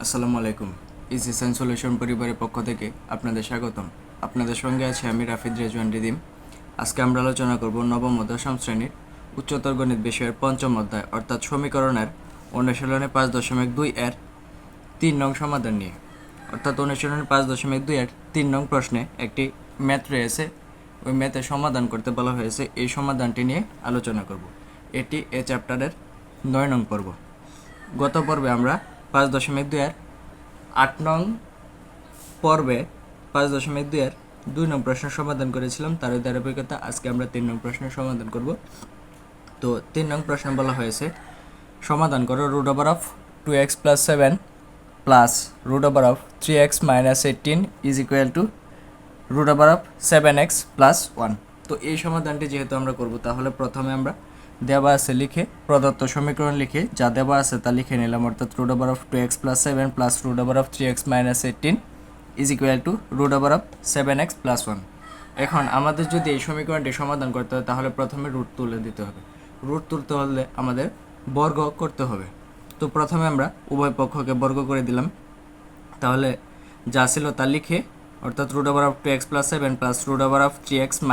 আসসালামু আলাইকুম। Easy science solution পরিবারের পক্ষ থেকে আপনাদের স্বাগতম। আপনাদের সঙ্গে আছি আমি রাফিদ রেজওয়ান রিদিম। আজকে আমরা আলোচনা করব নবম ও দশম শ্রেণীর উচ্চতর গণিত বিষয়ের পঞ্চম অধ্যায় অর্থাৎ সমীকরণের অনুশীলনে 5.2 এর 3 নং সমাধান নিয়ে। অর্থাৎ অনুশীলনে 5.2 এর 3 নং প্রশ্নে একটি ম্যাথ রয়েছে, ওই ম্যাথের সমাধান করতে বলা হয়েছে। এই সমাধানটি নিয়ে আলোচনা করব। এটি এ চ্যাপ্টারের 9 নং পর্ব। গত পর্বে আমরা 5.2 এর 8 নং পর্বে 5.2 এর 2 নং প্রশ্নের সমাধান করেছিলাম। তার ধারাবাহিকতা আজকে আমরা 3 নং প্রশ্নের সমাধান করব। তো 3 নং প্রশ্নে বলা হয়েছে সমাধান করো √2x + 7 plus √3x - 18 is equal to √7x + 1। তো এই সমাধানটি যেহেতু আমরা করব, তাহলে প্রথমে আমরা দেওয়া আছে লিখে প্রদত্ত সমীকরণ লিখে যা দেওয়া আছে তা লিখে নিলাম। অর্থাৎ √2x + 7 plus √3x - 18 is equal to √7x + 1। এখন আমাদের যদি এই সমীকরণটি সমাধান করতে হয়, তাহলে প্রথমে রুট তুলে দিতে হবে। রুট তুলতে হলে আমাদের বর্গ করতে হবে। তো প্রথমে আমরা উভয় পক্ষকে বর্গ করে দিলাম। তাহলে যা ছিল তা লিখে, অর্থাৎ √2x + 7 plus √3x -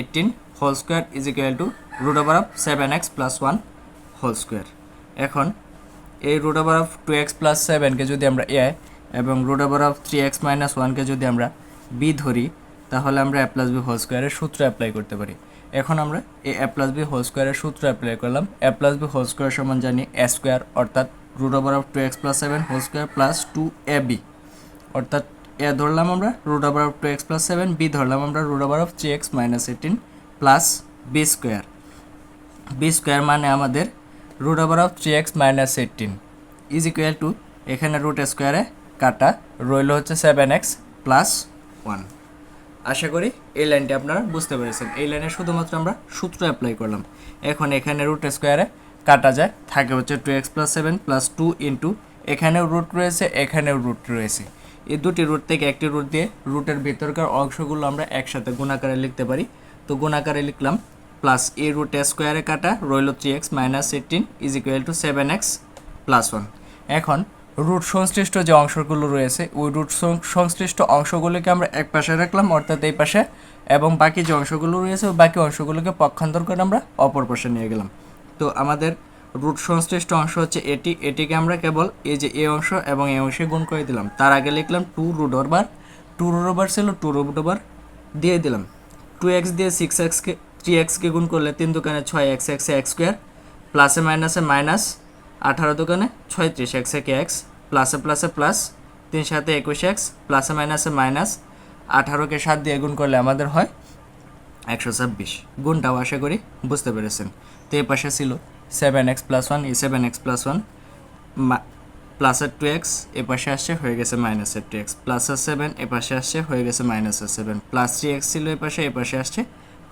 18 whole square is equal to √7x + 1 whole square. এখন এই √2x + 7কে যদি আমরা এ এবং √3x - 1কে যদি আমরা বি ধরি, তাহলে আমরা a + b হোল স্কোয়ারের সূত্র অ্যাপ্লাই করতে পারি। এখন আমরা এই a + b হোল স্কোয়ারের সূত্র অ্যাপ্লাই করলাম। a + b হোল স্কোয়ার সমান জানি a স্কোয়ার, অর্থাৎ √2x + 7 whole square plus 2ab, অর্থাৎ এ ধরলাম আমরা √2x + 7, বি ধরলাম আমরা √3x - 18 plus B square. B square মানে আমাদের √3x - 18 ইজ ইকুয়াল টু, এখানে রুট স্কোয়ারে কাটা রইল হচ্ছে 7x + 1। আশা করি এই লাইনটি আপনারা বুঝতে পেরেছেন। এই লাইনে শুধুমাত্র আমরা সূত্র অ্যাপ্লাই করলাম। এখন এখানে রুট স্কোয়ারে কাটা যায়, থাকে হচ্ছে 2x + 7 প্লাস 2 ইন্টু এখানেও রুট রয়েছে, এখানেও রুট রয়েছে। এই দুটি রুট থেকে একটি রুট দিয়ে রুটের ভিতরকার অংশগুলো আমরা একসাথে গুণাকারে লিখতে পারি। তো গুণাকারে লিখলাম প্লাস এই রুট স্কোয়ারে কাটা রইল 3x - 18 is equal to 7x + 1। এখন রুট সংশ্লিষ্ট যে অংশগুলো রয়েছে, ওই রুট সংশ্লিষ্ট অংশগুলোকে আমরা এক পাশে রাখলাম, অর্থাৎ এই পাশে, এবং বাকি যে অংশগুলো রয়েছে ওই বাকি অংশগুলোকে পক্ষান্তর করে আমরা অপর পাশে নিয়ে গেলাম। তো আমাদের রুট সংশ্লিষ্ট অংশ হচ্ছে এটি, এটিকে আমরা কেবল এই যে এ অংশ এবং এ অংশে গুণ করে দিলাম। তার আগে লিখলাম 2√2 ছিল 2 দিয়ে দিলাম 2x দিয়ে 6xকে 3xকে গুণ করলে 3 দোকানে 6x, x স্কোয়ার, প্লাসে মাইনাসে মাইনাস, 18 দোকানে 36, x প্লাসে প্লাসে প্লাস, 3 7 21x, প্লাসে মাইনাসে মাইনাস, 18কে 7 দিয়ে গুণ করলে আমাদের হয় 126। গুণটাও আশা করি বুঝতে পেরেছেন। তো এই পাশে ছিল 7x + 1, এই 7x + 1 প্লাসের 2x এ পাশে আসছে, হয়ে গেছে মাইনাসের 2x, প্লাসের 7 এ পাশে আসছে, হয়ে গেছে মাইনাসের 7, প্লাস 3x ছিল এ পাশে আসছে,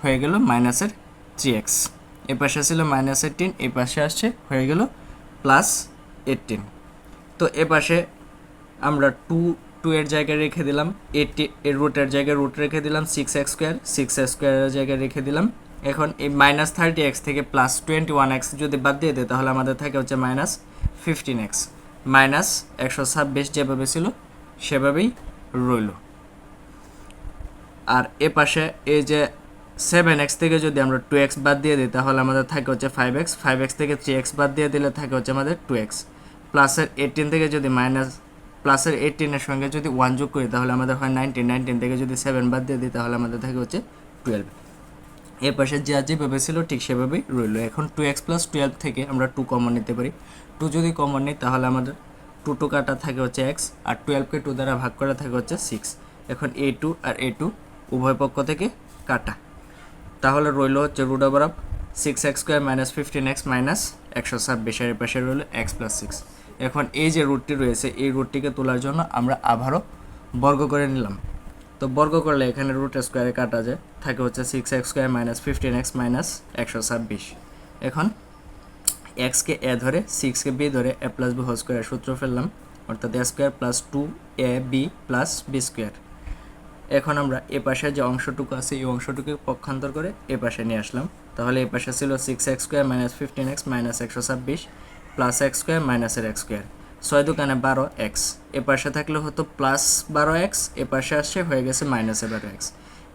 হয়ে গেল মাইনাসের 3x। এ পাশে ছিল -18, এ পাশে আসছে, হয়ে গেল +18। তো এ পাশে আমরা 2 এর জায়গায় রেখে দিলাম, এর রুটের জায়গায় রুট রেখে দিলাম, 6x স্কোয়ার, 6x স্কোয়ারের জায়গায় রেখে দিলাম। এখন এই -30x থেকে +21x যদি বাদ দিয়ে দেয়, তাহলে আমাদের থাকে হচ্ছে -15x, -126 যেভাবে ছিল সেভাবেই রইল। আর এ পাশে এই যে 7x থেকে যদি আমরা 2x বাদ দিয়ে দিই, তাহলে আমাদের থাকে হচ্ছে 5x, 5x থেকে 3x বাদ দিয়ে দিলে থাকে হচ্ছে আমাদের 2x, প্লাসের 18 থেকে যদি প্লাসের 18 এর সঙ্গে যদি 1 যোগ করি, তাহলে আমাদের হয় 19, 19 থেকে যদি 7 বাদ দিয়ে দিই, তাহলে আমাদের থাকে হচ্ছে 12। এর পাশে যা যেভাবে ছিল ঠিক সেভাবেই রইল। এখন 2x + 12 থেকে আমরা 2 কমন নিতে পারি। 2 যদি কমন নিই, তাহলে আমাদের 2 কাটা থাকে হচ্ছে x, আর 12কে 2 দ্বারা ভাগ করা থাকে হচ্ছে 6। এখন a2 আর a2 উভয় পক্ষ থেকে কাটা, তাহলে রইল হচ্ছে √6x স্কোয়ার - 15x - 126, এর পাশে রইল x + 6। এখন এই যে রুটটি রয়েছে, এই রুটটিকে তোলার জন্য আমরা আবারও বর্গ করে নিলাম। তো বর্গ করলে এখানে রুট স্কোয়ারে কাটা যায়, থাকে হচ্ছে 6x স্কোয়ার - 15x - 126। এখন এক্সকে এ ধরে 6কে বি ধরে a + b হোল স্কোয়ারের সূত্র ফেললাম, অর্থাৎ a square plus 2ab + b square. এখন আমরা এ পাশে যে অংশটুকু আছে এই অংশটুকু পক্ষান্তর করে এ পাশে নিয়ে আসলাম। তাহলে এ পাশে ছিল 6x square - 15x - 126 plus x square মাইনাসের x স্কোয়ার। 6 দোকানে 12x, এ পাশে থাকলে হতো প্লাস 12x, এ পাশে আসছে হয়ে গেছে মাইনাস 12x,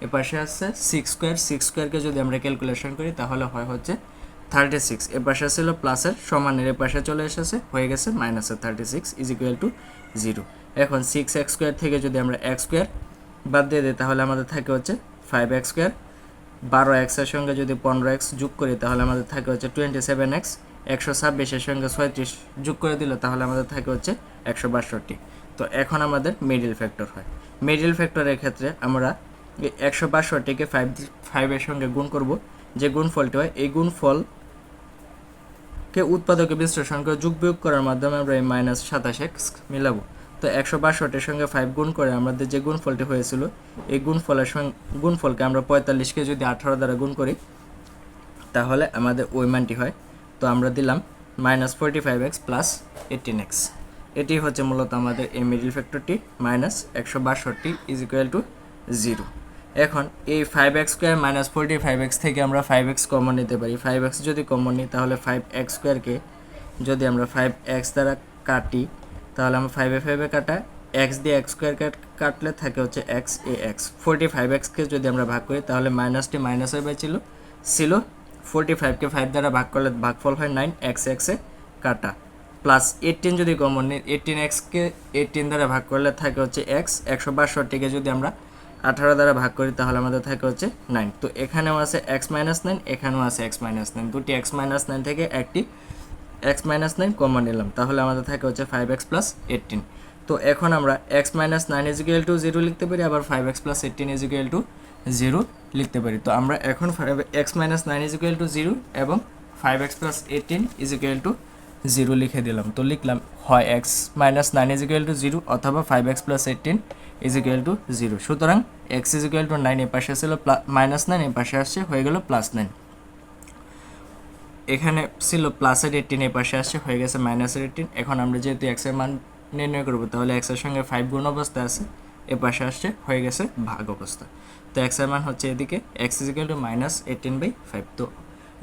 এ পাশে আসছে 6 স্কোয়ার, 6 স্কোয়ারকে যদি আমরা ক্যালকুলেশন করি তাহলে হয় হচ্ছে 36, এ পাশে ছিল প্লাসের সমানের, এ পাশে চলে এসেছে হয়ে গেছে মাইনাসের 36 ইজ ইকুয়াল টু 0। এখন 6x স্কোয়ার থেকে যদি আমরা x স্কোয়ার বাদ দিয়ে দিই তাহলে আমাদের থাকে হচ্ছে 5x স্কোয়ার, 12x এর সঙ্গে যদি 15x যোগ করি তাহলে আমাদের থাকে হচ্ছে 27x, 126-এর সঙ্গে 36 যোগ করে দিলে তাহলে আমাদের থাকে হচ্ছে 162। তো এখন আমাদের মিডল ফ্যাক্টর হয়। মিডল ফ্যাক্টরের ক্ষেত্রে আমরা 162কে 5-এর সঙ্গে গুণ করব, যে গুণফলটি হয় এই গুণফলকে উৎপাদকে বিশ্লেষণ করে যোগ বিয়োগ করার মাধ্যমে আমরা এই -27x মিলাবো। তো 162-এর সঙ্গে 5 গুণ করে আমাদের যে গুণফলটি হয়েছিল এই গুণফলকে আমরা 45কে যদি 18 দ্বারা গুণ করি তাহলে আমাদের ওই মানটি হয়। তো আমরা দিলাম -45x প্লাস 18x, এটি হচ্ছে মূলত আমাদের এই মিডল ফ্যাক্টরটি -162 ইজ ইকুয়াল টু 0। এখন এই 5x স্কোয়ার -45x থেকে আমরা 5x কমন নিতে পারি। 5x যদি কমন নিই তাহলে 5x স্কোয়ারকে যদি আমরা 5x দ্বারা কাটি তাহলে আমরা 5 কাটা x দিয়ে x স্কোয়ার কাটলে থাকে হচ্ছে x এ x। 45xকে যদি আমরা ভাগ করি তাহলে মাইনাসটি মাইনাস হয়ে ছিল 45কে 5 দ্বারা ভাগ করলে ভাগফল হয় 9, x এ কাটা, প্লাস 18 যদি কমন নিই 18xকে 18 দ্বারা ভাগ করলে থাকে হচ্ছে x। 162কে যদি আমরা 18 দ্বারা ভাগ করি তাহলে আমাদের থাকে হচ্ছে 9। তো এখানেও আছে x - 9, এখানেও আছে x - 9, দুটি x - 9 থেকে একটি x - 9 কমন নিলাম, তাহলে আমাদের থাকে হচ্ছে 5x প্লাস 18। তো এখন আমরা x - 9 ইজ ইকুয়াল টু 0 লিখতে পারি, আবার 5x plus 18 is equal two 0 লিখতে পারি। তো আমরা এখন x - 9 ইজ ইকুয়াল টু 0 এবং 5x plus 18 is equal two 0 লিখে দিলাম। তো লিখলাম হয় x - 9 ইজ ইকুয়াল টু 0 অথবা 5x plus 18 is equal two 0। সুতরাং x ইজ ইকুয়াল টু 9, এ পাশে ছিল -9, এ পাশে আসছে হয়ে গেল +9। এখানে ছিল প্লাসের 18, এর পাশে আসছে হয়ে গেছে -18। এখন আমরা যেহেতু x এর মান নির্ণয় করব তাহলে x এর সঙ্গে 5 গুণ অবস্থায় আছে, এর পাশে আসছে হয়ে গেছে ভাগ অবস্থা। তো x এর মান হচ্ছে এদিকে x = -18/5। তো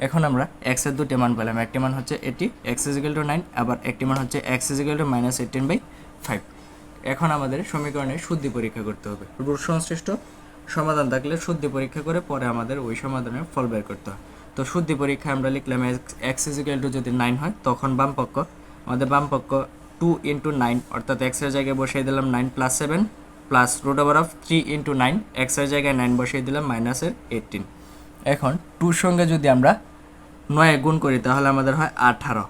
এখন আমরা x এর দুটি মান পেলাম, একটি মান হচ্ছে এটি x = 9, আবার একটি মান হচ্ছে x = -18/5। এখন আমাদের সমীকরণের শুদ্ধি পরীক্ষা করতে হবে। রুট সংশ্লিষ্ট সমাধান থাকলে শুদ্ধি পরীক্ষা করে পরে আমাদের ওই সমাধানের ফল বের করতে হয়। তো শুদ্ধি পরীক্ষা আমরা লিখলাম x = যদি 9 হয় তখন আমাদের বাম পক্ষ 2 × 9 অর্থাৎ x এর জায়গায় বসিয়ে দিলাম 9 + 7 প্লাস √3 × 9, x এর জায়গায় 9 বসিয়ে দিলাম -18। এখন 2 সঙ্গে যদি আমরা 9 গুণ করি তাহলে আমাদের হয় 18।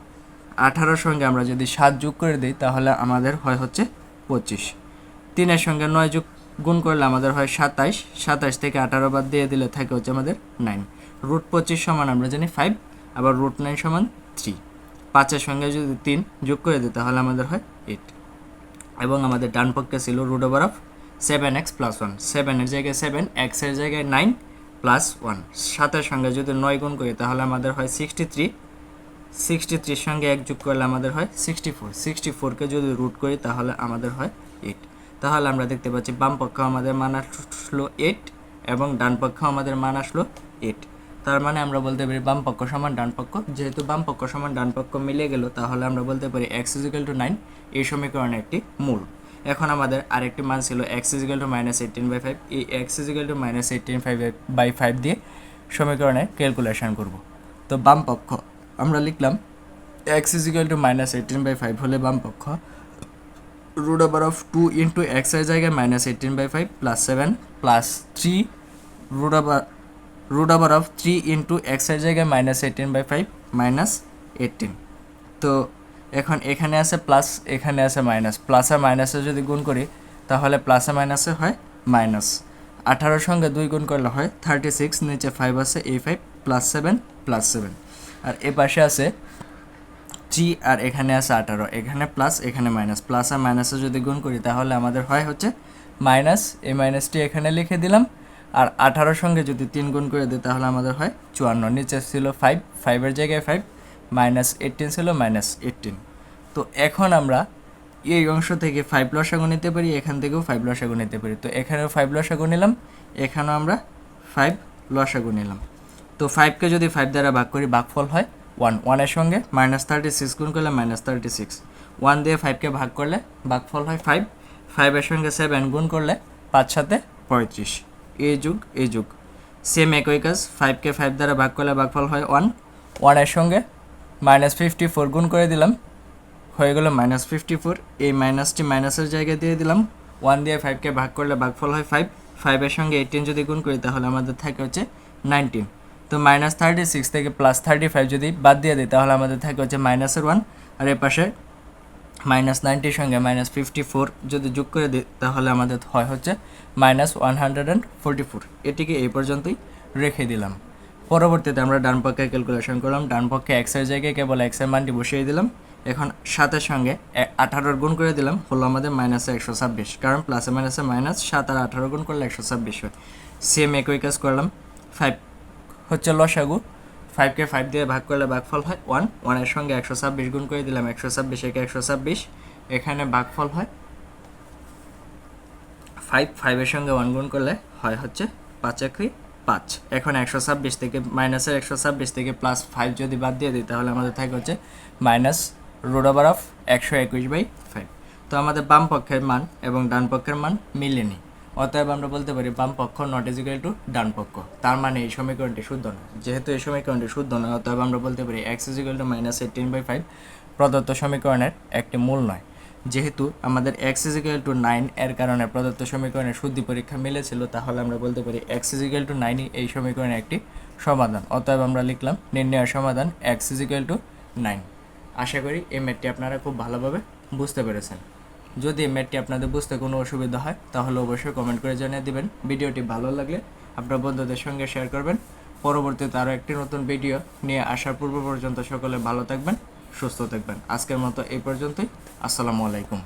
18 সঙ্গে আমরা যদি 7 যোগ করে দিই তাহলে আমাদের হয় হচ্ছে 25। 3 এর সঙ্গে 9 গুণ করলে আমাদের হয় 27। 27 থেকে 18 বাদ দিয়ে দিলে থাকে হচ্ছে আমাদের 9। √25 সমান আমরা জানি 5, আবার √9 সমান 3। 5 এর সঙ্গে যদি 3 যোগ করে দিই তাহলে আমাদের হয় 8। এবং আমাদের ডান পক্ষে ছিল √7x + 1। 7 এর জায়গায় 7, x এর জায়গায় 9 + 1। 7 এর সঙ্গে যদি 9 গুণ করি তাহলে আমাদের হয় 63। 63 সঙ্গে 1 যোগ করলে আমাদের হয় 64। 64কে যদি রুট করি তাহলে আমাদের হয় 8। তাহলে আমরা দেখতে পাচ্ছি বাম পক্ষ আমাদের মান আসলো 8 এবং ডান পক্ষ আমাদের মান আসলো 8। তার মানে আমরা বলতে পারি বাম পক্ষ সমান ডান পক্ষ। যেহেতু বাম পক্ষ সমান ডান পক্ষ মিলে গেল তাহলে আমরা বলতে পারি x = 9 এই সমীকরণের একটি মূল। এখন আমাদের আরেকটি মান ছিল x = -18/5। এই x = -18/5 দিয়ে সমীকরণের ক্যালকুলেশন করব। তো বাম পক্ষ আমরা লিখলাম x = -18/5 হলে বাম পক্ষ √2 × x এর জায়গায় -18/5 + 7 + 3 √3 × x এর জায়গায় -18/5 -18। তো এখন এখানে আছে প্লাস, এখানে আছে মাইনাস, প্লাস আর মাইনাসে যদি গুণ করি তাহলে প্লাসে মাইনাসে হয় মাইনাস। 18 সঙ্গে 2 গুণ করলে হয় 36, নিচে 5 আছে এই 5 +7 +7, আর এ পাশে আছে 3 আর এখানে আছে 18, এখানে প্লাস এখানে মাইনাস, প্লাস আর মাইনাসে যদি গুণ করি তাহলে আমাদের হয় হচ্ছে মাইনাস। এই মাইনাসটি এখানে লিখে দিলাম, আর 18 সঙ্গে যদি 3 গুণ করে দিই তাহলে আমাদের হয় 54। নিচে ছিল 5, 5 এর জায়গায় 5, -18 ছিল -18। তো এখন আমরা এই অংশ থেকে 5 লসাগু নিতে পারি, এখান থেকেও 5 লসাগু নিতে পারি। তো এখানেও 5 লসাগু নিলাম, এখানেও আমরা 5 লসাগু নিলাম। তো 5কে যদি 5 দ্বারা ভাগ করি ভাগফল হয় 1। 1 এর সঙ্গে -36 গুণ করলে -36, 1 দিয়ে 5কে ভাগ করলে ভাগফল হয় 5, 5 এর সঙ্গে 7 গুণ করলে 5 সাথে 35, এই যুগ সেম একই কাজ, 5কে 5 দ্বারা ভাগ করলে ভাগফল হয় 1, 1 এর সঙ্গে -54 গুণ করে দিলাম, হয়ে গেল -54, এই মাইনাসটি মাইনাসের জায়গায় দিয়ে দিলাম, 1 দিয়ে 5কে ভাগ করলে ভাগফল হয় 5, 5 এর সঙ্গে 18 যদি গুণ করি তাহলে আমাদের থাকে হচ্ছে 19, তো -36 থেকে +35 যদি বাদ দিয়ে দিই তাহলে আমাদের থাকে হচ্ছে -1, আর এর পাশে -90 সঙ্গে -54 যদি যোগ করে দিই তাহলে আমাদের হয় হচ্ছে -144, এটিকে এই পর্যন্তই রেখে দিলাম। পরবর্তীতে আমরা ডান পক্ষে ক্যালকুলেশন করলাম, ডান পক্ষে x এর জায়গায় কেবল x এর মানটি বসিয়ে দিলাম, এখন 7 সঙ্গে 18 গুণ করে দিলাম, হলো আমাদের -126, কারণ প্লাসে মাইনাসে মাইনাস, 7 আর 18 গুণ করলে 126 হয়। সেম একই কাজ করলাম, 5 হচ্ছে লসাগু, 5কে 5 দিয়ে ভাগ করলে ভাগফল হয় 1, 1 এর সঙ্গে 126 গুণ করে দিলাম, 126 একে 126, এখানে ভাগফল হয় 5, 5 এর সঙ্গে 1 গুণ করলে হয় হচ্ছে 5 একই 5। এখন 126 থেকে মাইনাসের 126 থেকে +5 যদি বাদ দিয়ে দিই তাহলে আমাদের থাকে হচ্ছে -121/5। তো আমাদের বাম পক্ষের মান এবং ডান পক্ষের মান মিলেনি, অতএব আমরা বলতে পারি বাম পক্ষ নট ইজ ইকুয়াল টু ডান পক্ষ, তার মানে এই সমীকরণটি শুদ্ধ নয়। যেহেতু এই সমীকরণটি শুদ্ধ নয়, অতএব আমরা বলতে পারি x ইজ ইকুয়াল টু -18/5 প্রদত্ত সমীকরণের একটি মূল নয়। যেহেতু আমাদের x ইজ ইকুয়াল টু 9 এর কারণে প্রদত্ত সমীকরণের শুদ্ধি পরীক্ষা মিলেছিল, তাহলে আমরা বলতে পারি x ইজ ইকুয়াল টু 9 এই সমীকরণের একটি সমাধান। অতএব আমরা লিখলাম নির্ণয়ের সমাধান x ইজ ইকুয়াল টু 9। আশা করি এই ম্যাথটি আপনারা খুব ভালোভাবে বুঝতে পেরেছেন। যদি এই ম্যাথটি আপনাদের বুঝতে কোনো অসুবিধা হয় তাহলে অবশ্যই কমেন্ট করে জানিয়ে দিবেন। ভিডিওটি ভালো লাগলে আপনার বন্ধুদের সঙ্গে শেয়ার করবেন। পরবর্তীতে আরও একটি নতুন ভিডিও নিয়ে আসার পূর্ব পর্যন্ত সকলে ভালো থাকবেন, সুস্থ থাকবেন। আজকের মতো এই পর্যন্তই। আসসালামু আলাইকুম।